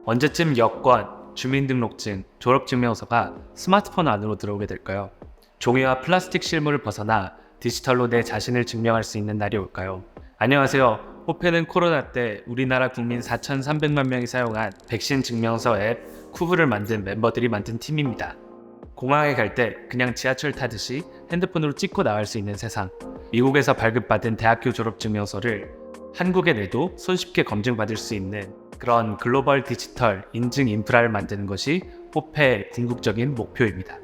언제쯤 여권, 주민등록증, 졸업증명서가 스마트폰 안으로 들어오게 될까요? 종이와 플라스틱 실물을 벗어나 디지털로 내 자신을 증명할 수 있는 날이 올까요? 안녕하세요. 호페는 코로나 때 우리나라 국민 4,300만 명이 사용한 백신 증명서 앱 쿠브를 만든 멤버들이 만든 팀입니다. 공항에 갈 때 그냥 지하철 타듯이 핸드폰으로 찍고 나갈 수 있는 세상. 미국에서 발급받은 대학교 졸업증명서를 한국에 내도 손쉽게 검증받을 수 있는 그런 글로벌 디지털 인증 인프라를 만드는 것이 호페의 궁극적인 목표입니다.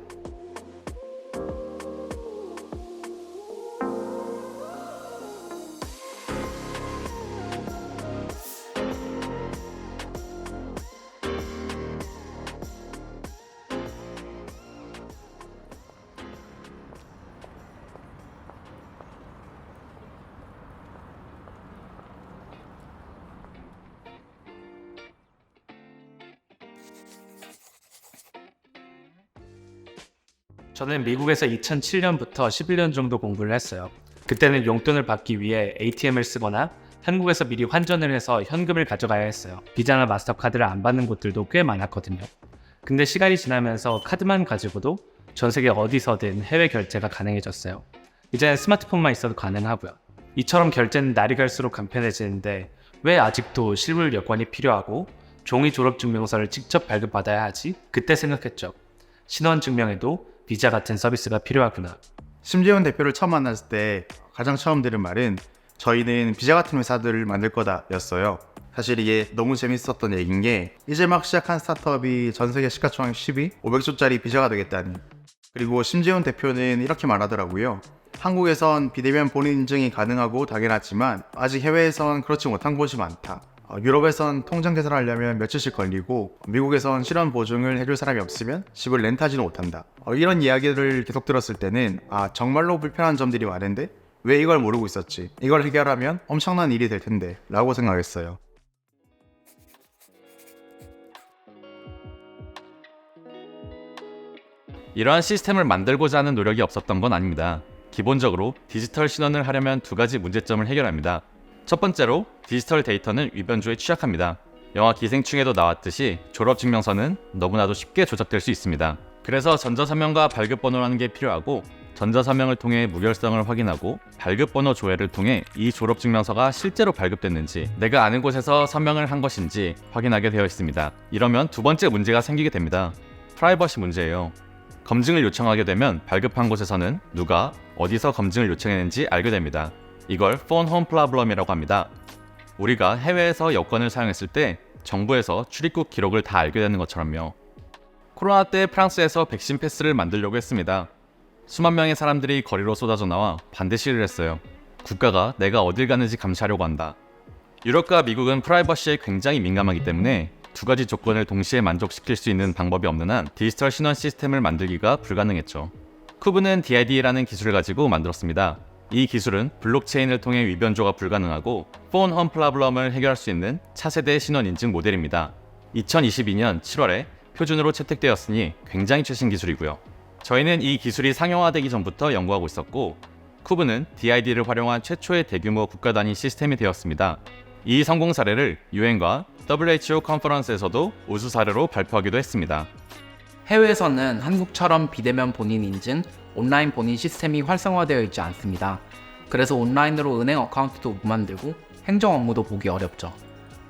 저는 미국에서 2007년부터 11년 정도 공부를 했어요. 그때는 용돈을 받기 위해 ATM을 쓰거나 한국에서 미리 환전을 해서 현금을 가져가야 했어요. 비자나 마스터카드를 안 받는 곳들도 꽤 많았거든요. 근데 시간이 지나면서 카드만 가지고도 전 세계 어디서든 해외 결제가 가능해졌어요. 이제는 스마트폰만 있어도 가능하고요. 이처럼 결제는 날이 갈수록 간편해지는데 왜 아직도 실물 여권이 필요하고 종이 졸업증명서를 직접 발급받아야 하지? 그때 생각했죠. 신원증명에도 비자 같은 서비스가 필요하구나. 심재훈 대표를 처음 만났을 때 가장 처음 들은 말은 저희는 비자 같은 회사들을 만들 거다 였어요. 사실 이게 너무 재밌었던 얘기인 게 이제 막 시작한 스타트업이 전 세계 시가총액 10위, 500조짜리 비자가 되겠다니. 그리고 심재훈 대표는 이렇게 말하더라고요. 한국에선 비대면 본인 인증이 가능하고 당연하지만 아직 해외에선 그렇지 못한 곳이 많다. 유럽에선 통장 계산하려면 며칠씩 걸리고 미국에선 실현 보증을 해줄 사람이 없으면 집을 렌트하지는 못한다. 이런 이야기를 계속 들었을 때는 정말로 불편한 점들이 많은데 왜 이걸 모르고 있었지? 이걸 해결하면 엄청난 일이 될 텐데 라고 생각했어요. 이러한 시스템을 만들고자 하는 노력이 없었던 건 아닙니다. 기본적으로 디지털 신원을 하려면 두 가지 문제점을 해결합니다. 첫 번째로 디지털 데이터는 위변조에 취약합니다. 영화 기생충에도 나왔듯이 졸업증명서는 너무나도 쉽게 조작될 수 있습니다. 그래서 전자서명과 발급번호라는 게 필요하고 전자서명을 통해 무결성을 확인하고 발급번호 조회를 통해 이 졸업증명서가 실제로 발급됐는지 내가 아는 곳에서 서명을 한 것인지 확인하게 되어 있습니다. 이러면 두 번째 문제가 생기게 됩니다. 프라이버시 문제예요. 검증을 요청하게 되면 발급한 곳에서는 누가 어디서 검증을 요청했는지 알게 됩니다. 이걸 phone home problem이라고 합니다. 우리가 해외에서 여권을 사용했을 때 정부에서 출입국 기록을 다 알게 되는 것처럼요. 코로나 때 프랑스에서 백신 패스를 만들려고 했습니다. 수만 명의 사람들이 거리로 쏟아져 나와 반대 시위를 했어요. 국가가 내가 어딜 가는지 감시하려고 한다. 유럽과 미국은 프라이버시에 굉장히 민감하기 때문에 두 가지 조건을 동시에 만족시킬 수 있는 방법이 없는 한 디지털 신원 시스템을 만들기가 불가능했죠. 쿠브는 DID라는 기술을 가지고 만들었습니다. 이 기술은 블록체인을 통해 위변조가 불가능하고 phone home problem을 해결할 수 있는 차세대 신원 인증 모델입니다. 2022년 7월에 표준으로 채택되었으니 굉장히 최신 기술이고요. 저희는 이 기술이 상용화되기 전부터 연구하고 있었고 쿠브는 DID를 활용한 최초의 대규모 국가 단위 시스템이 되었습니다. 이 성공 사례를 유엔과 WHO 컨퍼런스에서도 우수 사례로 발표하기도 했습니다. 해외에서는 한국처럼 비대면 본인 인증, 온라인 본인 시스템이 활성화되어 있지 않습니다. 그래서 온라인으로 은행 어카운트도 못 만들고 행정 업무도 보기 어렵죠.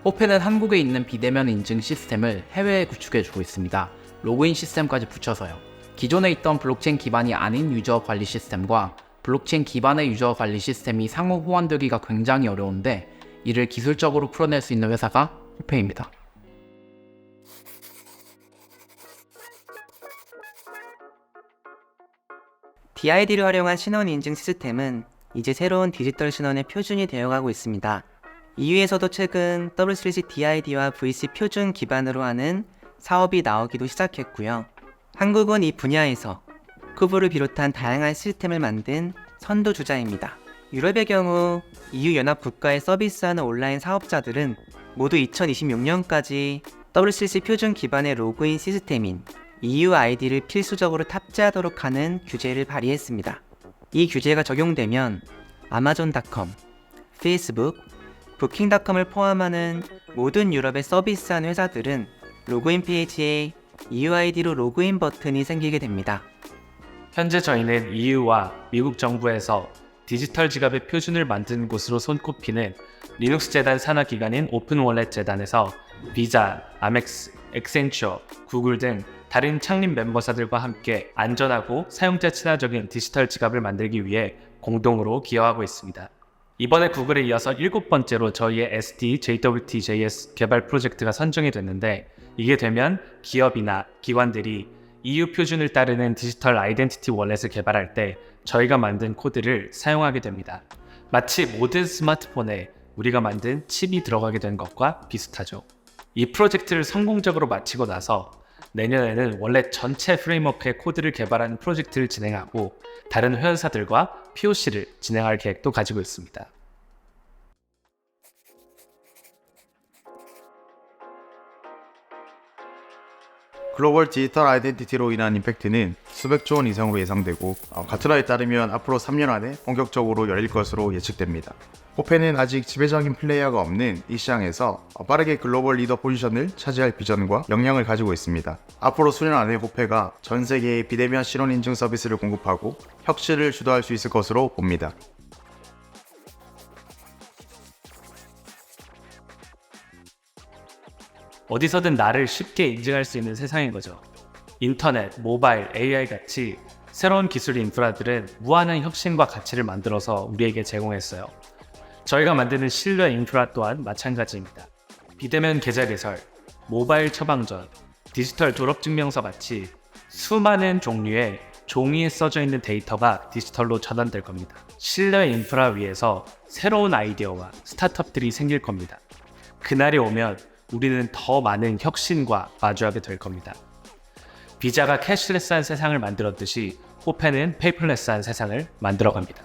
호페는 한국에 있는 비대면 인증 시스템을 해외에 구축해주고 있습니다. 로그인 시스템까지 붙여서요. 기존에 있던 블록체인 기반이 아닌 유저 관리 시스템과 블록체인 기반의 유저 관리 시스템이 상호 호환되기가 굉장히 어려운데 이를 기술적으로 풀어낼 수 있는 회사가 호페입니다. DID를 활용한 신원 인증 시스템은 이제 새로운 디지털 신원의 표준이 되어가고 있습니다. EU에서도 최근 W3C DID와 VC 표준 기반으로 하는 사업이 나오기도 시작했고요. 한국은 이 분야에서 쿠브를 비롯한 다양한 시스템을 만든 선두주자입니다. 유럽의 경우 EU 연합 국가에 서비스하는 온라인 사업자들은 모두 2026년까지 W3C 표준 기반의 로그인 시스템인 EU ID를 필수적으로 탑재하도록 하는 규제를 발의했습니다. 이 규제가 적용되면 아마존.com, 페이스북, 부킹닷컴을 포함하는 모든 유럽에 서비스하는 회사들은 로그인 페이지에 EUID로 로그인 버튼이 생기게 됩니다. 현재 저희는 EU와 미국 정부에서 디지털 지갑의 표준을 만드는 곳으로 손꼽히는 리눅스 재단 산하기관인 오픈월렛 재단에서 비자, 아멕스, 액센처, 구글 등 다른 창립 멤버사들과 함께 안전하고 사용자 친화적인 디지털 지갑을 만들기 위해 공동으로 기여하고 있습니다. 이번에 구글에 이어서 7번째로 저희의 SD-JWT-JS 개발 프로젝트가 선정이 됐는데, 이게 되면 기업이나 기관들이 EU 표준을 따르는 디지털 아이덴티티 월렛을 개발할 때 저희가 만든 코드를 사용하게 됩니다. 마치 모든 스마트폰에 우리가 만든 칩이 들어가게 된 것과 비슷하죠. 이 프로젝트를 성공적으로 마치고 나서 내년에는 월렛 전체 프레임워크의 코드를 개발하는 프로젝트를 진행하고 다른 회사들과 POC를 진행할 계획도 가지고 있습니다. 글로벌 디지털 아이덴티티로 인한 임팩트는 수백조 원 이상으로 예상되고 가트라에 따르면 앞으로 3년 안에 본격적으로 열릴 것으로 예측됩니다. 호페는 아직 지배적인 플레이어가 없는 이 시장에서 빠르게 글로벌 리더 포지션을 차지할 비전과 역량을 가지고 있습니다. 앞으로 수년 안에 호페가 전 세계에 비대면 신원 인증 서비스를 공급하고 혁신을 주도할 수 있을 것으로 봅니다. 어디서든 나를 쉽게 인증할 수 있는 세상인 거죠. 인터넷, 모바일, AI 같이 새로운 기술 인프라들은 무한한 혁신과 가치를 만들어서 우리에게 제공했어요. 저희가 만드는 신뢰 인프라 또한 마찬가지입니다. 비대면 계좌 개설, 모바일 처방전, 디지털 졸업증명서 같이 수많은 종류의 종이에 써져 있는 데이터가 디지털로 전환될 겁니다. 신뢰 인프라 위에서 새로운 아이디어와 스타트업들이 생길 겁니다. 그날이 오면 우리는 더 많은 혁신과 마주하게 될 겁니다. 비자가 캐시레스한 세상을 만들었듯이 호페는 페이퍼레스한 세상을 만들어갑니다.